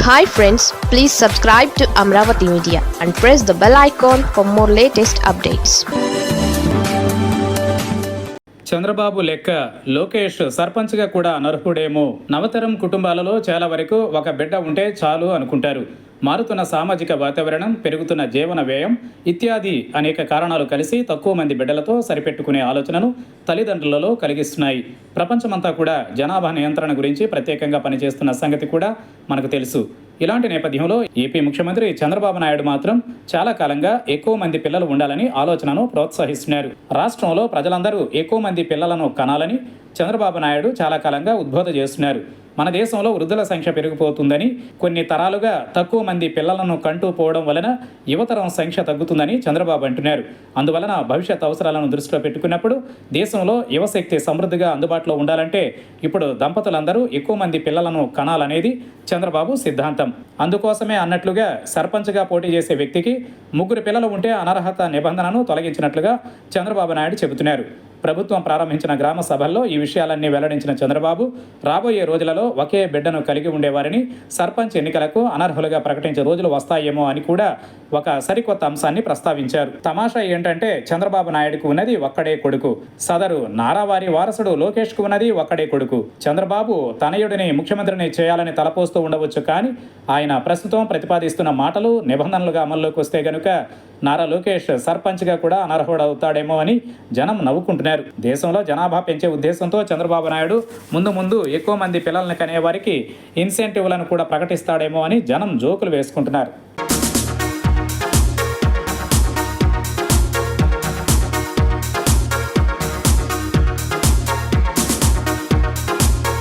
Hi friends, please subscribe to Amravati Media and press the bell icon for more latest updates. Chandrababu లెక్క లోకేష్ సర్పంచ్గా కూడా అనర్హుడేమో. నవతరం కుటుంబాలలో చాలా వరకు ఒక బిడ్డ ఉంటే చాలు అనుకుంటారు. మారుతున్న సామాజిక వాతావరణం, పెరుగుతున్న జీవన వ్యయం ఇత్యాది అనేక కారణాలు కలిసి తక్కువ మంది బిడ్డలతో సరిపెట్టుకునే ఆలోచనను తల్లిదండ్రులలో కలిగిస్తున్నాయి. ప్రపంచమంతా కూడా జనాభా నియంత్రణ గురించి ప్రత్యేకంగా పనిచేస్తున్న సంగతి కూడా మనకు తెలుసు. ఇలాంటి నేపథ్యంలో ఏపీ ముఖ్యమంత్రి చంద్రబాబు నాయుడు మాత్రం చాలా కాలంగా ఎక్కువ మంది పిల్లలు ఉండాలని ఆలోచనను ప్రోత్సహిస్తున్నారు. రాష్ట్రంలో ప్రజలందరూ ఎక్కువ మంది పిల్లలను కనాలని చంద్రబాబు నాయుడు చాలా కాలంగా ఉద్బోధ చేస్తున్నారు. మన దేశంలో వృద్ధుల సంఖ్య పెరిగిపోతుందని, కొన్ని తరాలుగా తక్కువ మంది పిల్లలను కంటూ పోవడం వలన యువతరం సంఖ్య తగ్గుతుందని చంద్రబాబు అంటున్నారు. అందువలన భవిష్యత్ అవసరాలను దృష్టిలో పెట్టుకున్నప్పుడు దేశంలో యువశక్తి సమృద్ధిగా అందుబాటులో ఉండాలంటే ఇప్పుడు దంపతులందరూ ఎక్కువ మంది పిల్లలను కనాలనేది చంద్రబాబు సిద్ధాంతం. అందుకోసమే అన్నట్లుగా సర్పంచ్గా పోటీ చేసే వ్యక్తికి 3 పిల్లలు ఉంటే అనర్హత నిబంధనను తొలగించినట్లుగా చంద్రబాబు నాయుడు చెబుతున్నారు. ప్రభుత్వం ప్రారంభించిన గ్రామ సభల్లో ఈ విషయాలన్నీ వెల్లడించిన చంద్రబాబు రాబోయే రోజులలో ఒకే బిడ్డను కలిగి ఉండేవారిని సర్పంచ్ ఎన్నికలకు అనర్హులుగా ప్రకటించే రోజులు వస్తాయేమో అని కూడా ఒక సరికొత్త అంశాన్ని ప్రస్తావించారు. తమాషా ఏంటంటే చంద్రబాబు నాయుడుకు ఉన్నది ఒక్కడే కొడుకు, సదరు నారావారి వారసుడు లోకేష్కు ఉన్నది ఒక్కడే కొడుకు. చంద్రబాబు తనయుడిని ముఖ్యమంత్రిని చేయాలని తలపోస్తూ ఉండవచ్చు, కానీ ఆయన ప్రస్తుతం ప్రతిపాదిస్తున్న మాటలు నిబంధనలుగా అమల్లోకి వస్తే గనుక నారా లోకేష్ సర్పంచ్గా కూడా అనర్హుడవుతాడేమో అని జనం నవ్వుకుంటున్నారు. దేశంలో జనాభా పెంచే ఉద్దేశంతో చంద్రబాబు నాయుడు ముందు ఎక్కువ మంది పిల్లల్ని కనేవారికి ఇన్సెంటివ్లను కూడా ప్రకటిస్తాడేమో అని జనం జోకులు వేసుకుంటున్నారు.